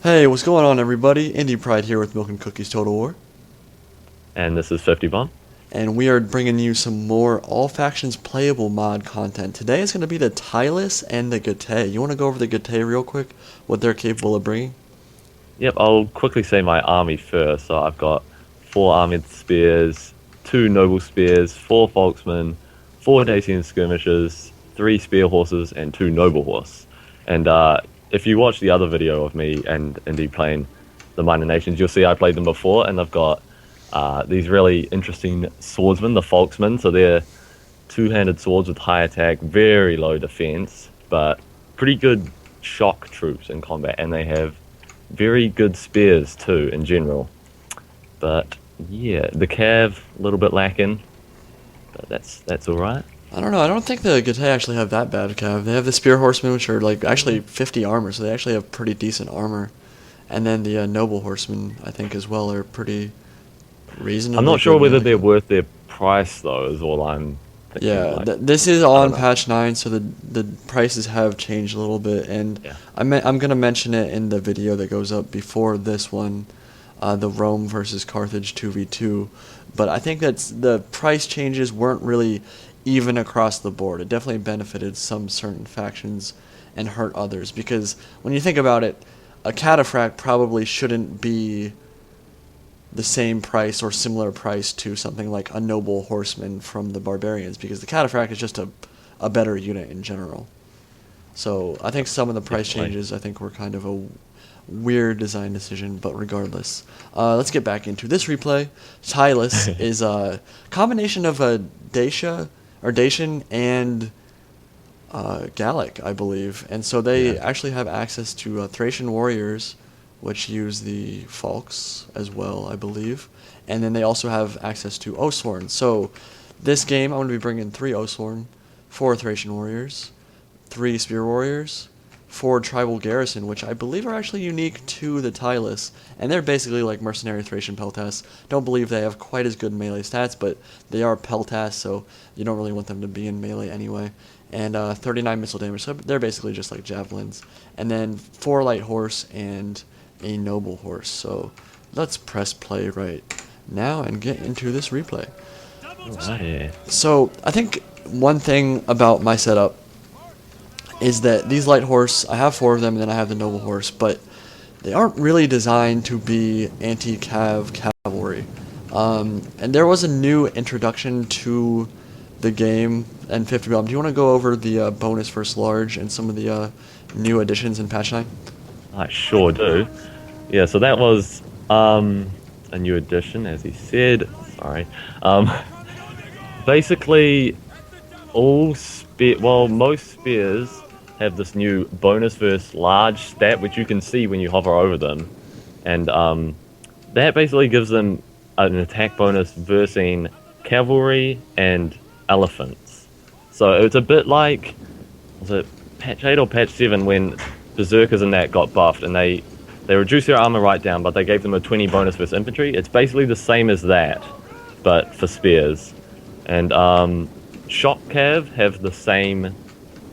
Hey, what's going on, everybody? Indie Pride here with Milk and Cookies Total War, And this is 50 Bomb. and we are bringing you some more all factions playable mod content. Today is going to be the Tylis and the Getae. You want to go over the Getae real quick? What they're capable of bringing? Yep, I'll quickly say my army first. So I've got 4 armored spears, 2 noble spears, 4 folksmen, 4 Dacian skirmishers, 3 spear horses, and 2 noble horse. And if you watch the other video of me and Indy playing the Minor Nations, you'll see I played them before, and I've got these really interesting swordsmen, the folksmen. So they're two-handed swords with high attack, very low defense, but pretty good shock troops in combat, and they have very good spears too in general. But yeah, the cav a little bit lacking, but that's all right. I don't know. I don't think the Getae actually have that bad of cav. They have the Spear Horsemen, which are like actually 50 armor, so they actually have pretty decent armor. And then the Noble Horsemen, I think, as well, are pretty reasonable. I'm not sure whether they're worth their price though. Is all I'm thinking. Yeah, Like, this is I on don't know. patch 9, so the prices have changed a little bit, and Yeah. I'm gonna mention it in the video that goes up before this one, the Rome versus Carthage 2v2. But I think that's the price changes weren't really even across the board. It definitely benefited some certain factions and hurt others, because when you think about it, a cataphract probably shouldn't be the same price or similar price to something like a noble horseman from the barbarians, because the cataphract is just a better unit in general. So I think some of the price Definitely. changes I think were kind of a weird design decision, but regardless, let's get back into this replay. Tylis is a combination of a Dacian and Gallic, I believe, and so they Yeah. actually have access to Thracian warriors, which use the Falks as well, I believe, and then they also have access to Oathsworn. So this game, I'm going to be bringing 3 Oathsworn, 4 Thracian warriors, 3 Spear warriors, 4 Tribal Garrison, which I believe are actually unique to the Tylis, and they're basically like mercenary Thracian Peltas. Don't believe they have quite as good melee stats, but they are Peltas, so you don't really want them to be in melee anyway. And 39 missile damage, so they're basically just like javelins. And then 4 light horse and a noble horse. So let's press play right now and get into this replay. Yeah. So I think one thing about my setup is that these light horse, I have 4 of them, and then I have the noble horse, but they aren't really designed to be anti-cav cavalry. And there was a new introduction to the game and 50 bomb. Do you want to go over the bonus versus large and some of the new additions in patch 9? I sure do. Yeah, so that was a new addition, as he said. Sorry. Basically, most spears have this new bonus versus large stat, which you can see when you hover over them, and that basically gives them an attack bonus versus cavalry and elephants. So it's a bit like, was it patch 8 or patch 7 when berserkers and that got buffed, and they reduced their armor right down, but they gave them a 20 bonus versus infantry. It's basically the same as that, but for spears. And shock cav have the same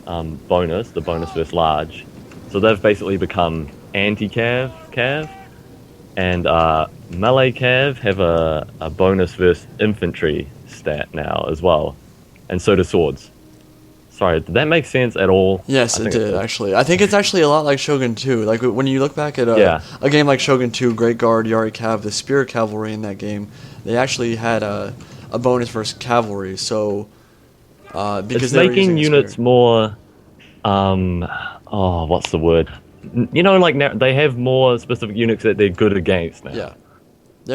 bonus, the bonus versus large. So they've basically become anti-cav, and melee cav have a bonus versus infantry stat now as well. And so do swords. Sorry, did that make sense at all? Yes, I it think did, actually. I think it's actually a lot like Shogun 2. Like, when you look back at Yeah. a game like Shogun 2, Great Guard, Yari Cav, the Spear Cavalry in that game, they actually had a bonus versus cavalry, so, because It's they were making using a units spear. more, what's the word? You know, like now they have more specific units that they're good against now. Yeah.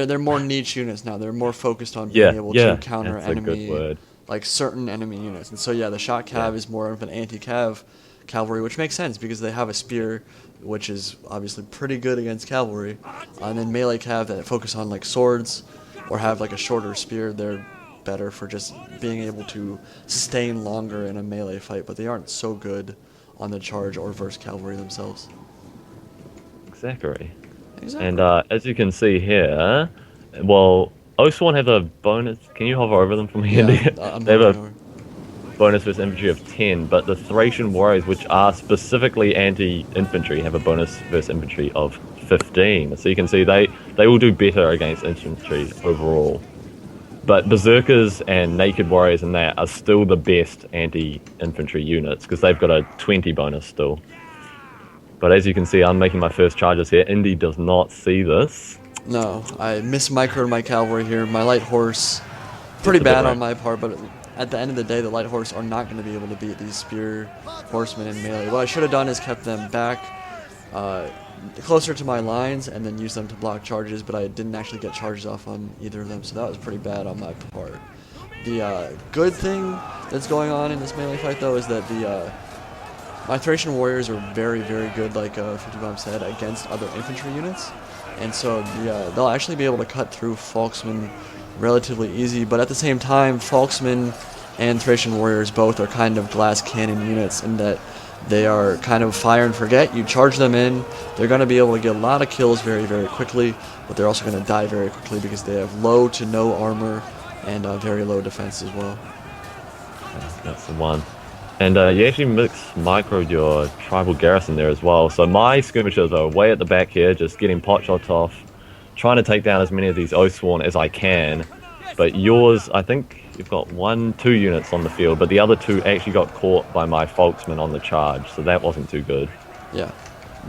They're more niche units now. They're more focused on being able Yeah, to counter that's a good enemy, word. like certain enemy units. And so yeah, the shot cav Yeah. is more of an anti-cav cavalry, which makes sense because they have a spear, which is obviously pretty good against cavalry. And then melee cav that focus on like swords or have like a shorter spear, they're better for just being able to sustain longer in a melee fight, but they aren't so good on the charge or verse cavalry themselves. Exactly. Exactly. And as you can see here, well, Oathsworn have a bonus. Can you hover over them from here? Yeah, I'm They have moving a over. bonus versus infantry of 10, but the Thracian warriors, which are specifically anti-infantry, have a bonus versus infantry of 15. So you can see they will do better against infantry overall. But berserkers and naked warriors and that are still the best anti-infantry units because they've got a 20 bonus still. But as you can see, I'm making my first charges here. Indy does not see this. No, I mismicroed my cavalry here. My light horse, pretty bad on my part, but at the end of the day, the light horse are not going to be able to beat these spear horsemen in melee. What I should have done is kept them back closer to my lines and then use them to block charges, but I didn't actually get charges off on either of them, so that was pretty bad on my part. The good thing that's going on in this melee fight, though, is that my Thracian warriors are very, very good, like 50 Bomb said, against other infantry units. And so they'll actually be able to cut through Falksmen relatively easy. But at the same time, Falksmen and Thracian warriors both are kind of glass cannon units in that they are kind of fire and forget. You charge them in, they're going to be able to get a lot of kills very, very quickly. But they're also going to die very quickly because they have low to no armor and very low defense as well. That's the one. And you actually microed your tribal garrison there as well. So my skirmishers are way at the back here, just getting pot shots off, trying to take down as many of these Oathsworn as I can. But yours, I think you've got 2 units on the field, but the other 2 actually got caught by my Folksmen on the charge, so that wasn't too good. Yeah.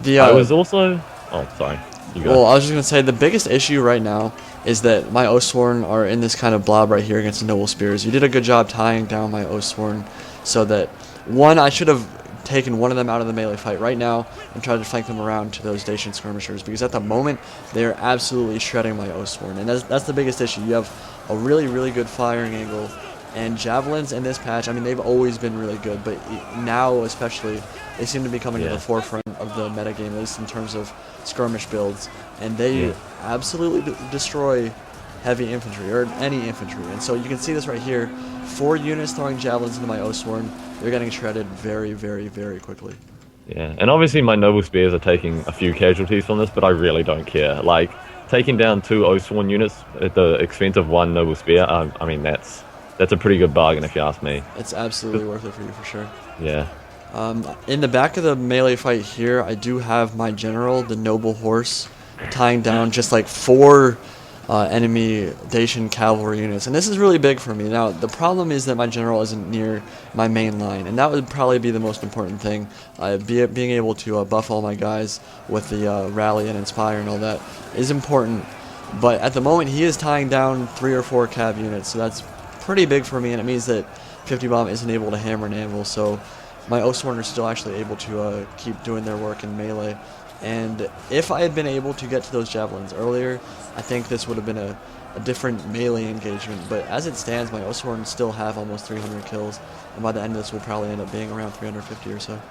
I was also... Oh, sorry. You go. Well, I was just going to say, the biggest issue right now is that my Oathsworn are in this kind of blob right here against the Noble Spears. You did a good job tying down my Oathsworn so that, one, I should have taken one of them out of the melee fight right now and tried to flank them around to those Dacian skirmishers, because at the moment they're absolutely shredding my Oathsworn, and that's the biggest issue. You have a really, really good firing angle, and javelins in this patch, I mean, they've always been really good, but now especially they seem to be coming to the forefront of the metagame, at least in terms of skirmish builds, and they absolutely destroy heavy infantry, or any infantry. And so you can see this right here, 4 units throwing javelins into my Oathsworn, they're getting shredded very, very, very quickly. Yeah, and obviously my Noble Spears are taking a few casualties from this, but I really don't care. Like, taking down 2 Oathsworn units at the expense of 1 Noble Spear, I mean, that's a pretty good bargain if you ask me. It's absolutely worth it for you, for sure. Yeah. In the back of the melee fight here, I do have my general, the Noble Horse, tying down just like 4 enemy Dacian cavalry units, and this is really big for me. Now, the problem is that my general isn't near my main line, and that would probably be the most important thing. Being able to buff all my guys with the rally and inspire and all that is important, but at the moment he is tying down 3 or 4 cav units, so that's pretty big for me, and it means that 50 Bomb isn't able to hammer an anvil, so my Oathsworn are still actually able to keep doing their work in melee. And if I had been able to get to those javelins earlier, I think this would have been a different melee engagement. But as it stands, my Oathsworn still have almost 300 kills, and by the end of this, we'll probably end up being around 350 or so.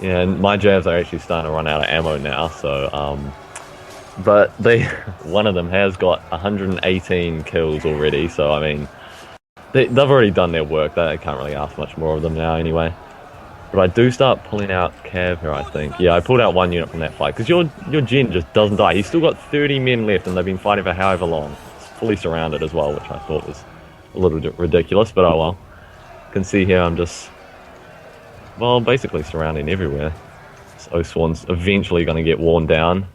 Yeah, and my jabs are actually starting to run out of ammo now, so but one of them has got 118 kills already, so I mean, they've already done their work. I can't really ask much more of them now anyway. But I do start pulling out Cav here, I think. Yeah, I pulled out 1 unit from that fight, because your gen just doesn't die. He's still got 30 men left, and they've been fighting for however long. It's fully surrounded as well, which I thought was a little bit ridiculous, but oh well. You can see here I'm just, well, basically surrounding everywhere. This Oathsworn's eventually going to get worn down.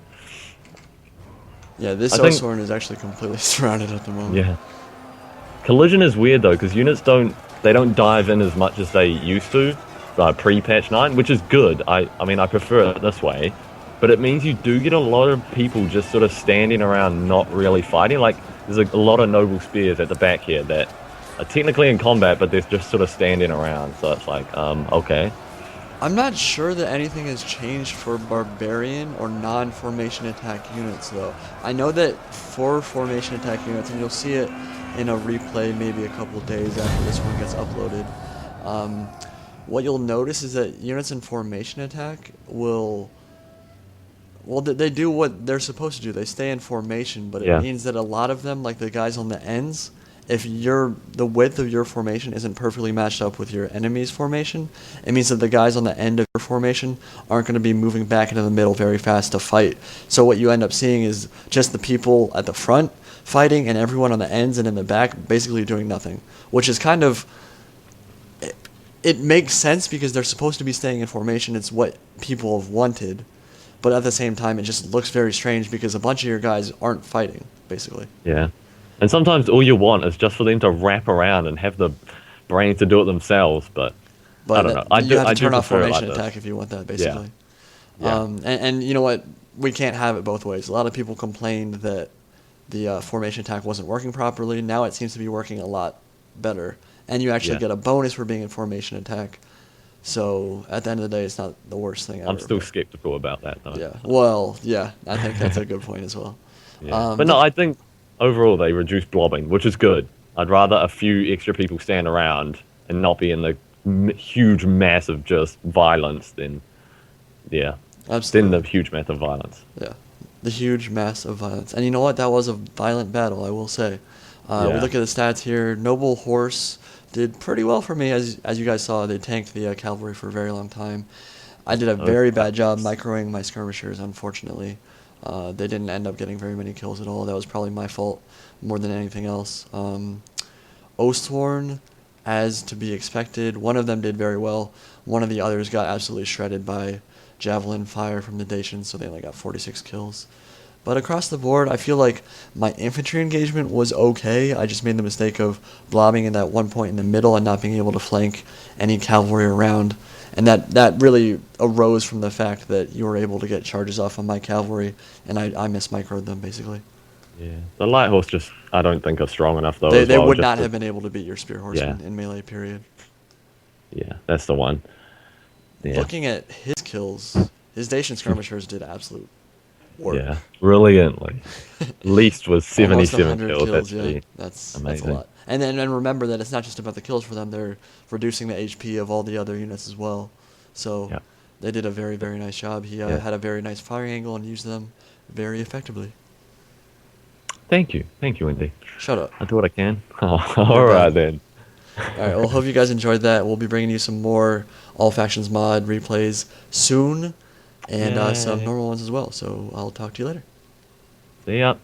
Yeah, this Oathsworn is actually completely surrounded at the moment. Yeah. Collision is weird, though, because units don't dive in as much as they used to. Pre-patch 9, which is good. I mean, I prefer it this way, but it means you do get a lot of people just sort of standing around not really fighting. Like, there's a lot of Noble Spears at the back here that are technically in combat, but they're just sort of standing around, so it's like, okay. I'm not sure that anything has changed for Barbarian or non-formation attack units, though. I know that for formation attack units, and you'll see it in a replay maybe a couple days after this one gets uploaded, what you'll notice is that units in formation attack they do what they're supposed to do. They stay in formation, but it means that a lot of them, like the guys on the ends, if the width of your formation isn't perfectly matched up with your enemy's formation, it means that the guys on the end of your formation aren't going to be moving back into the middle very fast to fight. So what you end up seeing is just the people at the front fighting, and everyone on the ends and in the back basically doing nothing, which is kind of it makes sense because they're supposed to be staying in formation. It's what people have wanted, but at the same time, it just looks very strange because a bunch of your guys aren't fighting, basically. Yeah. And sometimes all you want is just for them to wrap around and have the brain to do it themselves, but I But don't know. I you have to do turn off prefer it formation like attack this. if you want that, basically. Yeah. And you know what? We can't have it both ways. A lot of people complained that the formation attack wasn't working properly. Now it seems to be working a lot better. And you actually Yeah. get a bonus for being in formation attack. So at the end of the day, it's not the worst thing ever. I'm still but- skeptical about that, though. Yeah. Well, yeah. I think that's a good point as well. Yeah. But no, I think overall they reduced blobbing, which is good. I'd rather a few extra people stand around and not be in the huge mass of just violence than, yeah, Absolutely. than the huge mass of violence. Yeah, the huge mass of violence. And you know what? That was a violent battle, I will say. We Yeah. look at the stats here. Noble Horse did pretty well for me, as you guys saw. They tanked the cavalry for a very long time. I did a very bad job microing my skirmishers, unfortunately. They didn't end up getting very many kills at all. That was probably my fault more than anything else. Oathsworn, as to be expected, one of them did very well. One of the others got absolutely shredded by javelin fire from the Dacians, so they only got 46 kills. But across the board, I feel like my infantry engagement was okay. I just made the mistake of blobbing in that one point in the middle and not being able to flank any cavalry around. And that really arose from the fact that you were able to get charges off on my cavalry, and I mismicroed them, basically. Yeah. The light horse just, I don't think, are strong enough, though. They, as they well, would just not to- have been able to beat your spear horsemen Yeah. in melee, period. Yeah, that's the one. Yeah. Looking at his kills, his Dacian skirmishers did absolute work. Yeah, brilliantly. Least was Almost 77 100 kills. That's yeah. pretty That's a amazing. lot. And then remember that it's not just about the kills for them. They're reducing the HP of all the other units as well. So Yeah. they did a very, very nice job. He Yeah. had a very nice firing angle and used them very effectively. Thank you, Wendy. Shut up. I do what I can. All right then. All right. Well, hope you guys enjoyed that. We'll be bringing you some more All Factions mod replays soon, and some Yay. normal ones as well. So I'll talk to you later. See ya.